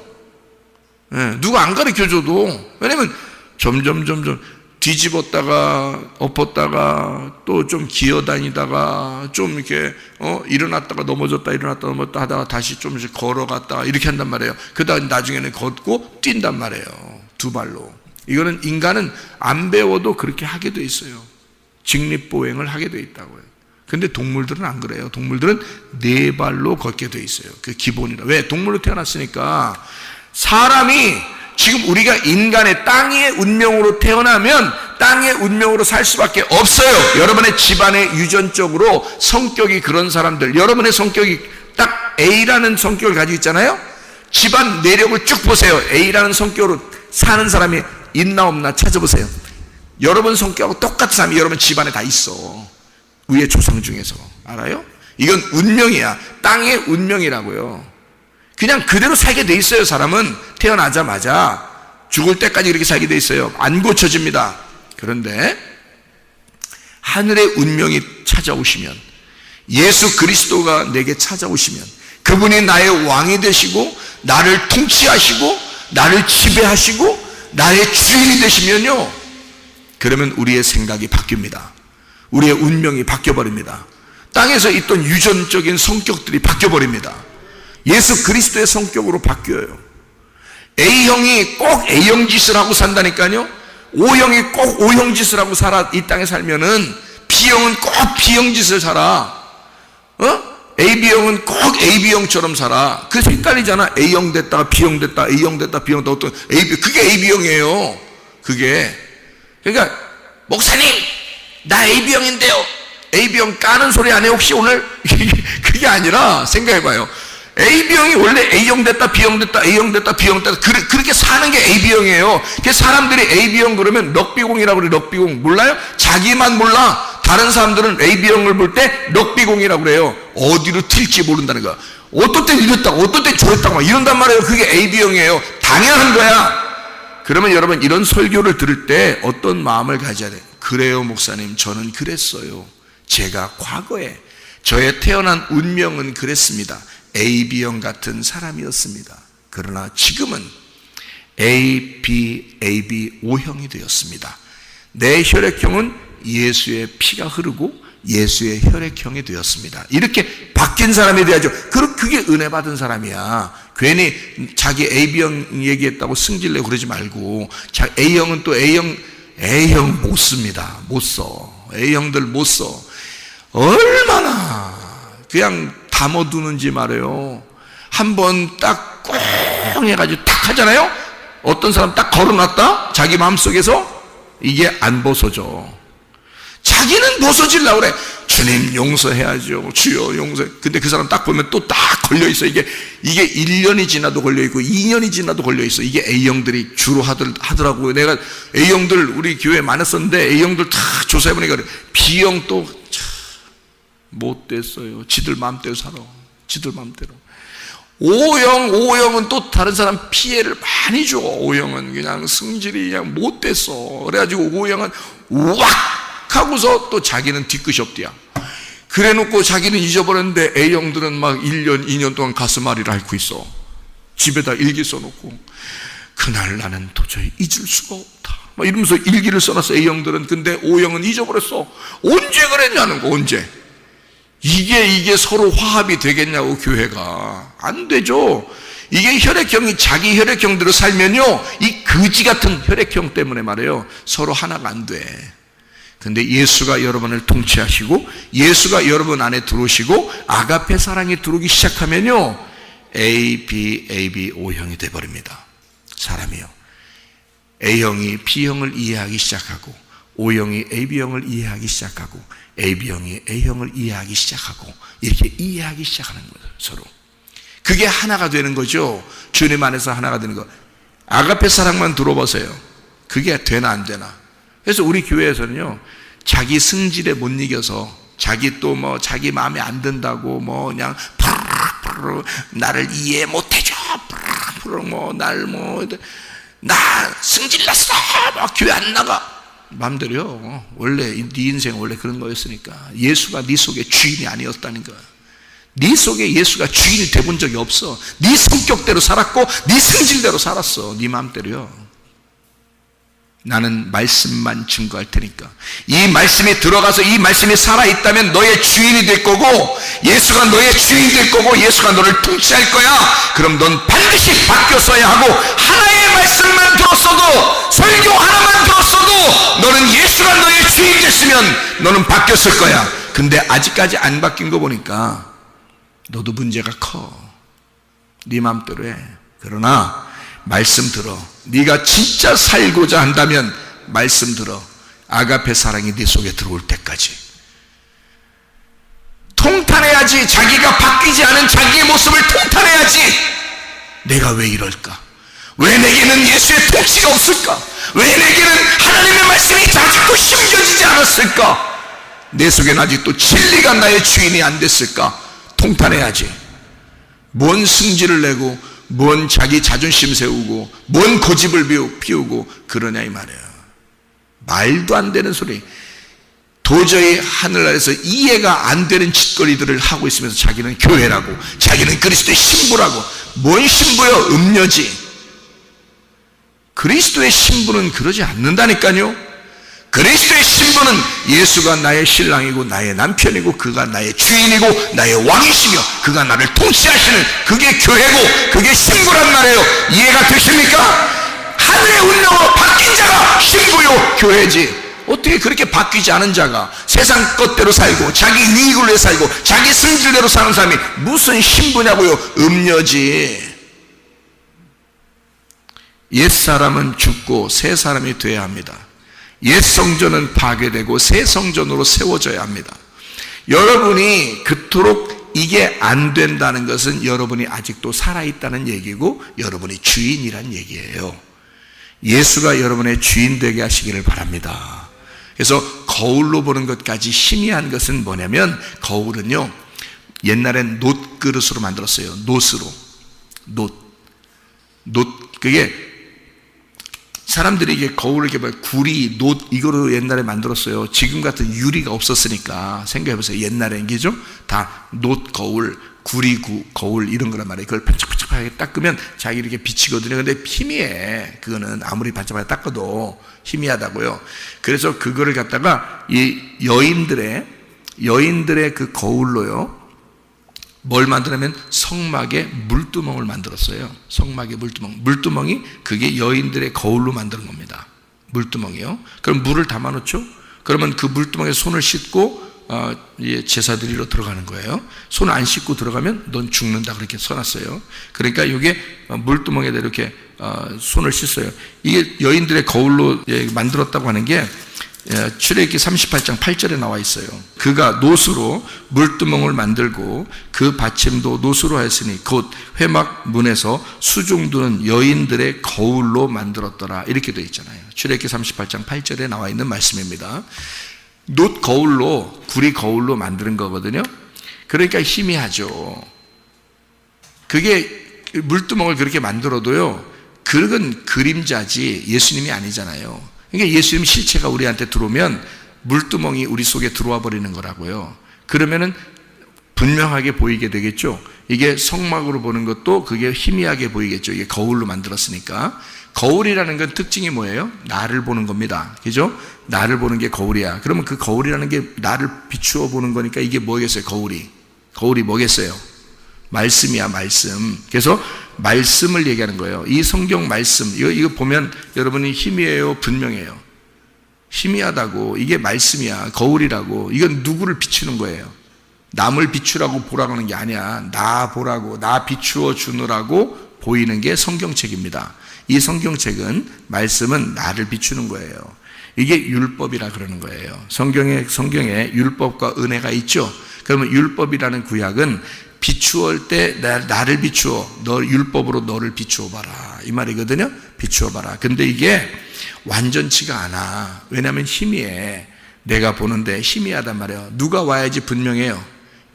[SPEAKER 2] 예, 누가 안 가르쳐줘도. 왜냐면 점점 뒤집었다가 엎었다가 또 좀 기어다니다가 좀 이렇게 일어났다가 넘어졌다 하다가 다시 좀 걸어갔다가 이렇게 한단 말이에요. 그러다가 나중에는 걷고 뛴단 말이에요. 두 발로. 이거는 인간은 안 배워도 그렇게 하게 돼 있어요. 직립보행을 하게 돼 있다고요. 근데 동물들은 안 그래요. 동물들은 네 발로 걷게 돼 있어요. 그 기본이라. 왜? 동물로 태어났으니까. 사람이 지금 우리가 인간의 땅의 운명으로 태어나면 땅의 운명으로 살 수밖에 없어요. 여러분의 집안의 유전적으로 성격이 그런 사람들, 여러분의 성격이 딱 A라는 성격을 가지고 있잖아요. 집안 내력을 쭉 보세요. A라는 성격으로 사는 사람이 있나 없나 찾아보세요. 여러분 성격하고 똑같은 사람이 여러분 집안에 다 있어. 위의 조상 중에서. 알아요? 이건 운명이야. 땅의 운명이라고요. 그냥 그대로 살게 돼 있어요. 사람은 태어나자마자 죽을 때까지 이렇게 살게 돼 있어요. 안 고쳐집니다. 그런데 하늘의 운명이 찾아오시면, 예수 그리스도가 내게 찾아오시면, 그분이 나의 왕이 되시고 나를 통치하시고 나를 지배하시고 나의 주인이 되시면요, 그러면 우리의 생각이 바뀝니다. 우리의 운명이 바뀌어버립니다. 땅에서 있던 유전적인 성격들이 바뀌어버립니다. 예수 그리스도의 성격으로 바뀌어요. A형이 꼭 A형 짓을 하고 산다니까요. O형이 꼭 O형 짓을 하고 살아. 이 땅에 살면은 B형은 꼭 B형 짓을 살아. AB형은 꼭 AB형처럼 살아. 그래서 헷갈리잖아. A형 됐다가 B형 됐다, A형 됐다, B형 됐다, 어떤 AB, 그게 AB형이에요. 그게. 그러니까 목사님, 나 AB형인데요. AB형 까는 소리 안 해 혹시 오늘? 그게 아니라 생각해봐요. AB형이 원래 A형 됐다, B형 됐다, A형 됐다, B형 됐다, 그렇게 사는 게 AB형이에요. 그래서 사람들이 AB형 그러면 럭비공이라고 그래. 럭비공 몰라요? 자기만 몰라. 다른 사람들은 AB형을 볼 때 럭비공이라고 그래요. 어디로 튈지 모른다는 거야. 어떨 땐 이랬다고, 어떨 땐 저랬다고 막 이런단 말이에요. 그게 AB형이에요. 당연한 거야. 그러면 여러분 이런 설교를 들을 때 어떤 마음을 가져야 돼? 그래요 목사님, 저는 그랬어요. 제가 과거에 저의 태어난 운명은 그랬습니다. AB형 같은 사람이었습니다. 그러나 지금은 AB, O형이 되었습니다. 내 혈액형은 예수의 피가 흐르고 예수의 혈액형이 되었습니다. 이렇게 바뀐 사람이 돼야죠. 그게 은혜 받은 사람이야. 괜히 자기 AB형 얘기했다고 승질내고 그러지 말고, A형은 또 A형 못 씁니다. 못 써. A형들 못 써. 얼마나 그냥 담아두는지 말이에요. 한번 딱 꽁 해가지고 딱 하잖아요. 어떤 사람 딱 걸어놨다 자기 마음속에서 이게 안 벗어져. 자기는 벗어지려고 그래. 주님 용서해야죠, 주여 용서해. 근데 그 사람 딱 보면 또 딱 걸려있어. 이게 1년이 지나도 걸려있고 2년이 지나도 걸려있어. 이게 A형들이 주로 하더라고요. 내가 A형들 우리 교회에 많았었는데 A형들 다 조사해보니까 그래. B형 또 못 됐어요. 지들 마음대로 살아. 지들 마음대로. O형은 또 다른 사람 피해를 많이 줘. O형은 그냥 성질이 그냥 못 됐어. 그래가지고 O형은 왁 하고서 또 자기는 뒤끝이 없대야. 그래 놓고 자기는 잊어버렸는데 A형들은 막 1년, 2년 동안 가슴앓이를 앓고 있어. 집에다 일기 써놓고 그날 나는 도저히 잊을 수가 없다 막 이러면서 일기를 써놨어 A형들은. 근데 O형은 잊어버렸어. 언제 그랬냐는 거. 언제. 이게 서로 화합이 되겠냐고. 교회가 안 되죠. 이게 혈액형이 자기 혈액형대로 살면요, 이 거지 같은 혈액형 때문에 말이에요, 서로 하나가 안 돼. 근데 예수가 여러분을 통치하시고 예수가 여러분 안에 들어오시고 아가페 사랑이 들어오기 시작하면요, AB, O형이 돼버립니다. 사람이요. A형이 B형을 이해하기 시작하고, O형이 AB형을 이해하기 시작하고, AB형이 A형을 이해하기 시작하고, 이렇게 이해하기 시작하는 거예요, 서로. 그게 하나가 되는 거죠. 주님 안에서 하나가 되는 거. 아가페 사랑만 들어보세요. 그게 되나 안 되나. 그래서 우리 교회에서는요, 자기 승질에 못 이겨서, 자기 또 뭐 자기 마음에 안 든다고 뭐 그냥 나를 이해 못 해줘, 뭐 나 승질났어, 막 교회 안 나가, 마음대로요. 원래 네 인생 원래 그런 거였으니까. 예수가 네 속에 주인이 아니었다는 거야. 네 속에 예수가 주인이 돼본 적이 없어. 네 성격대로 살았고 네 승질대로 살았어. 네 마음대로요. 나는 말씀만 증거할 테니까, 이 말씀이 들어가서 이 말씀이 살아있다면 너의 주인이 될 거고, 예수가 너의 주인이 될 거고, 예수가 너를 통치할 거야. 그럼 넌 반드시 바뀌었어야 하고, 하나의 말씀만 들었어도, 설교 하나만 들었어도 너는 예수가 너의 주인이 됐으면 너는 바뀌었을 거야. 근데 아직까지 안 바뀐 거 보니까 너도 문제가 커. 네 마음대로 해. 그러나 말씀 들어. 네가 진짜 살고자 한다면 말씀 들어. 아가페 사랑이 네 속에 들어올 때까지 통탄해야지. 자기가 바뀌지 않은 자기의 모습을 통탄해야지. 내가 왜 이럴까? 왜 내게는 예수의 통치가 없을까? 왜 내게는 하나님의 말씀이 아직도 심겨지지 않았을까? 내 속에는 아직도 진리가 나의 주인이 안 됐을까? 통탄해야지. 뭔 승질을 내고, 뭔 자기 자존심 세우고, 뭔 고집을 피우고 그러냐 이 말이에요. 말도 안 되는 소리. 도저히 하늘나라에서 이해가 안 되는 짓거리들을 하고 있으면서 자기는 교회라고, 자기는 그리스도의 신부라고. 뭔 신부요? 음녀지. 그리스도의 신부는 그러지 않는다니까요. 그리스도의 신부는 예수가 나의 신랑이고 나의 남편이고 그가 나의 주인이고 나의 왕이시며 그가 나를 통치하시는, 그게 교회고 그게 신부란 말이에요. 이해가 되십니까? 하늘의 운명으로 바뀐 자가 신부요 교회지. 어떻게 그렇게 바뀌지 않은 자가 세상 것대로 살고 자기 유익을 위해 살고 자기 승질대로 사는 사람이 무슨 신부냐고요? 음녀지. 옛사람은 죽고 새 사람이 돼야 합니다. 옛 성전은 파괴되고 새 성전으로 세워져야 합니다. 여러분이 그토록 이게 안 된다는 것은 여러분이 아직도 살아있다는 얘기고 여러분이 주인이란 얘기예요. 예수가 여러분의 주인 되게 하시기를 바랍니다. 그래서 거울로 보는 것까지 희미한 것은 뭐냐면, 거울은요 옛날엔 놋 그릇으로 만들었어요. 놋으로. 놋. 그게 사람들이 이게 거울을 이렇게 구리, 놋 이거로 옛날에 만들었어요. 지금 같은 유리가 없었으니까. 생각해보세요. 옛날엔 게죠, 다 놋 거울, 구리 거울 이런 거란 말이에요. 그걸 반짝반짝하게 닦으면 자기 이렇게 비치거든요. 근데 희미해. 그거는 아무리 반짝반짝 닦아도 희미하다고요. 그래서 그거를 갖다가 이 여인들의 그 거울로요, 뭘 만드냐면 성막에 물두멍을 만들었어요. 성막에 물두멍이 그게 여인들의 거울로 만드는 겁니다. 물두멍이요. 그럼 물을 담아놓죠. 그러면 그 물두멍에 손을 씻고 제사 드리러 들어가는 거예요. 손 안 씻고 들어가면 넌 죽는다, 그렇게 써놨어요. 그러니까 이게 물두멍에다 이렇게 손을 씻어요. 이게 여인들의 거울로 만들었다고 하는 게 출애굽기 38장 8절에 나와 있어요. 그가 놋으로 물두멍을 만들고 그 받침도 놋으로 하였으니 곧 회막 문에서 수종두는 여인들의 거울로 만들었더라, 이렇게 되어 있잖아요. 출애굽기 38장 8절에 나와 있는 말씀입니다. 놋 거울로, 구리 거울로 만드는 거거든요. 그러니까 희미하죠. 그게 물두멍을 그렇게 만들어도요, 그건 그림자지 예수님이 아니잖아요. 그러니까 예수님 실체가 우리한테 들어오면 물두멍이 우리 속에 들어와 버리는 거라고요. 그러면은 분명하게 보이게 되겠죠. 이게 성막으로 보는 것도 그게 희미하게 보이겠죠. 이게 거울로 만들었으니까. 거울이라는 건 특징이 뭐예요? 나를 보는 겁니다. 그죠? 나를 보는 게 거울이야. 그러면 그 거울이라는 게 나를 비추어 보는 거니까 이게 뭐겠어요? 거울이 뭐겠어요? 말씀이야, 말씀. 그래서 말씀을 얘기하는 거예요. 이 성경 말씀, 이거 보면 여러분이 희미해요, 분명해요? 희미하다고. 이게 말씀이야, 거울이라고. 이건 누구를 비추는 거예요? 남을 비추라고 보라고 하는 게 아니야. 나 보라고, 나 비추어 주느라고 보이는 게 성경책입니다. 이 성경책은, 말씀은 나를 비추는 거예요. 이게 율법이라 그러는 거예요. 성경에 율법과 은혜가 있죠. 그러면 율법이라는 구약은 비추어올 때 나를 비추어, 너 율법으로 너를 비추어 봐라, 이 말이거든요. 비추어 봐라. 근데 이게 완전치가 않아. 왜냐하면 희미해. 내가 보는데 희미하단 말이에요. 누가 와야지 분명해요?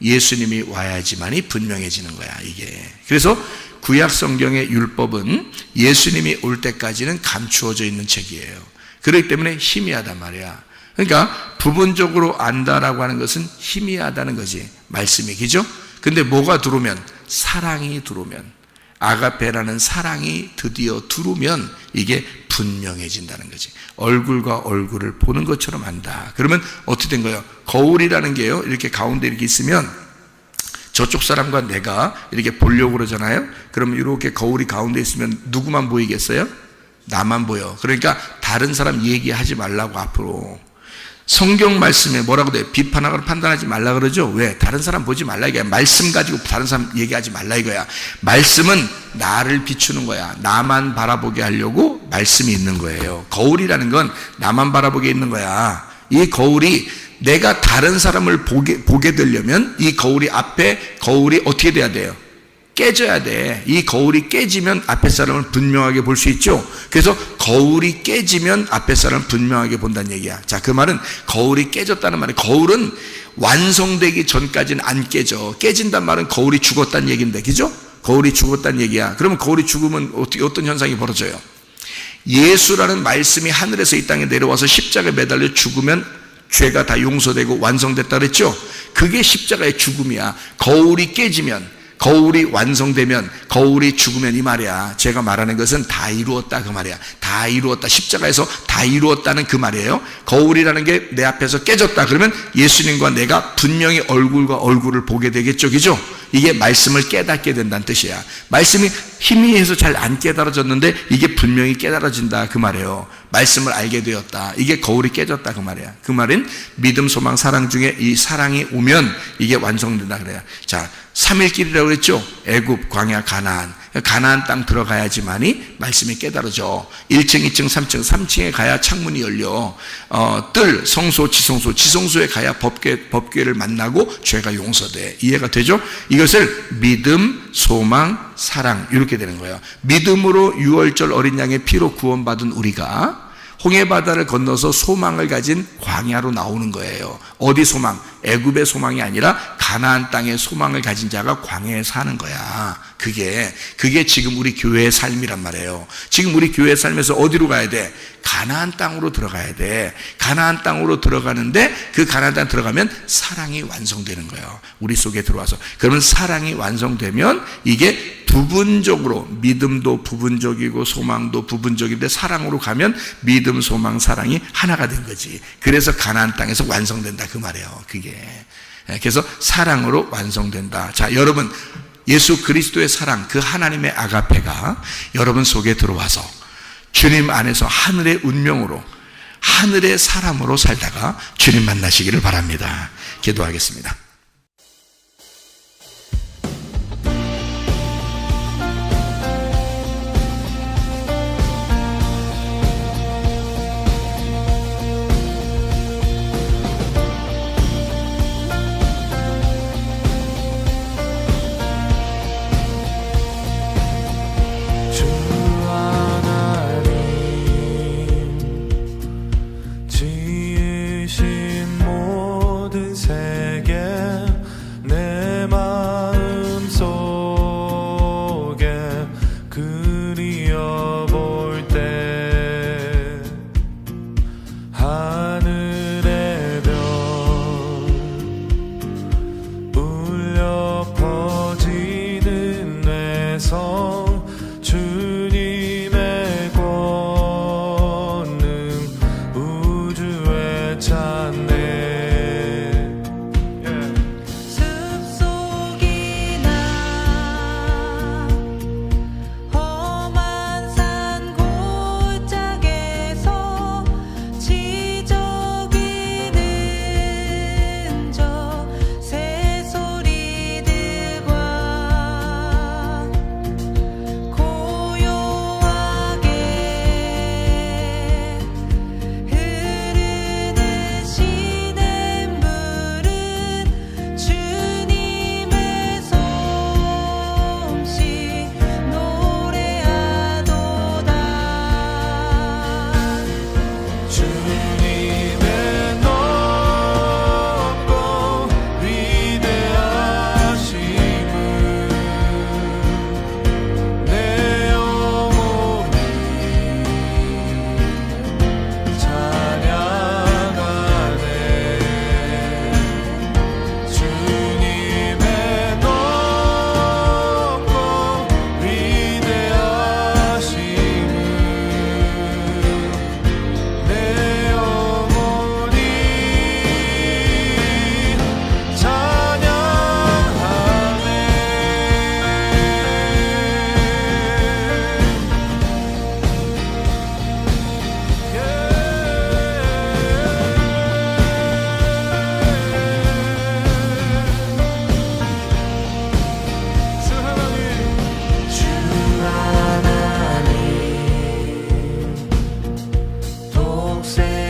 [SPEAKER 2] 예수님이 와야지만이 분명해지는 거야, 이게. 그래서 구약 성경의 율법은 예수님이 올 때까지는 감추어져 있는 책이에요. 그렇기 때문에 희미하단 말이야. 그러니까 부분적으로 안다라고 하는 것은 희미하다는 거지, 말씀이. 그죠? 근데 뭐가 들어오면, 사랑이 들어오면, 아가페라는 사랑이 드디어 들어오면 이게 분명해진다는 거지. 얼굴과 얼굴을 보는 것처럼 안다. 그러면 어떻게 된 거예요? 거울이라는 게요, 이렇게 가운데 이렇게 있으면 저쪽 사람과 내가 이렇게 보려고 그러잖아요. 그러면 이렇게 거울이 가운데 있으면 누구만 보이겠어요? 나만 보여. 그러니까 다른 사람 얘기하지 말라고. 앞으로 성경 말씀에 뭐라고 돼요? 비판하거나 판단하지 말라 그러죠. 왜? 다른 사람 보지 말라 이거야. 말씀 가지고 다른 사람 얘기하지 말라 이거야. 말씀은 나를 비추는 거야. 나만 바라보게 하려고 말씀이 있는 거예요. 거울이라는 건 나만 바라보게 있는 거야. 이 거울이 내가 다른 사람을 보게 되려면 이 거울이 앞에, 거울이 어떻게 돼야 돼요? 깨져야 돼. 이 거울이 깨지면 앞에 사람을 분명하게 볼 수 있죠. 그래서 거울이 깨지면 앞에 사람을 분명하게 본다는 얘기야. 자, 그 말은 거울이 깨졌다는 말이에요. 거울은 완성되기 전까지는 안 깨져. 깨진단 말은 거울이 죽었다는 얘기인데, 그죠? 거울이 죽었다는 얘기야. 그러면 거울이 죽으면 어떤 현상이 벌어져요? 예수라는 말씀이 하늘에서 이 땅에 내려와서 십자가에 매달려 죽으면 죄가 다 용서되고 완성됐다 그랬죠? 그게 십자가의 죽음이야. 거울이 깨지면, 거울이 완성되면, 거울이 죽으면, 이 말이야. 제가 말하는 것은 다 이루었다 그 말이야. 다 이루었다. 십자가에서 다 이루었다는 그 말이에요. 거울이라는 게 내 앞에서 깨졌다. 그러면 예수님과 내가 분명히 얼굴과 얼굴을 보게 되겠죠. 그죠? 이게 말씀을 깨닫게 된다는 뜻이야. 말씀이 희미해서 잘 안 깨달아졌는데 이게 분명히 깨달아진다 그 말이에요. 말씀을 알게 되었다. 이게 거울이 깨졌다 그 말이야. 그 말은 믿음, 소망, 사랑 중에 이 사랑이 오면 이게 완성된다 그래요. 자, 3일길이라고 그랬죠. 애굽, 광야, 가나안. 가나안 땅 들어가야지만이 말씀이 깨달아져. 1층, 2층, 3층, 3층에 가야 창문이 열려. 뜰, 성소, 지성소, 지성소에 가야 법궤를 만나고 죄가 용서돼. 이해가 되죠? 이것을 믿음, 소망, 사랑, 이렇게 되는 거예요. 믿음으로 6월절 어린 양의 피로 구원받은 우리가 홍해바다를 건너서 소망을 가진 광야로 나오는 거예요. 어디 소망? 애굽의 소망이 아니라 가나안 땅의 소망을 가진 자가 광야에 사는 거야. 그게 지금 우리 교회의 삶이란 말이에요. 지금 우리 교회의 삶에서 어디로 가야 돼? 가나안 땅으로 들어가야 돼. 가나안 땅으로 들어가는데 그 가나안 땅 들어가면 사랑이 완성되는 거예요. 우리 속에 들어와서. 그러면 사랑이 완성되면 이게 부분적으로, 믿음도 부분적이고 소망도 부분적인데 사랑으로 가면 믿음, 소망, 사랑이 하나가 된 거지. 그래서 가나안 땅에서 완성된다 그 말이에요. 그게. 그래서 사랑으로 완성된다. 자, 여러분, 예수 그리스도의 사랑, 그 하나님의 아가페가 여러분 속에 들어와서 주님 안에서 하늘의 운명으로, 하늘의 사람으로 살다가 주님 만나시기를 바랍니다. 기도하겠습니다.
[SPEAKER 1] 지으신 모든 세계 say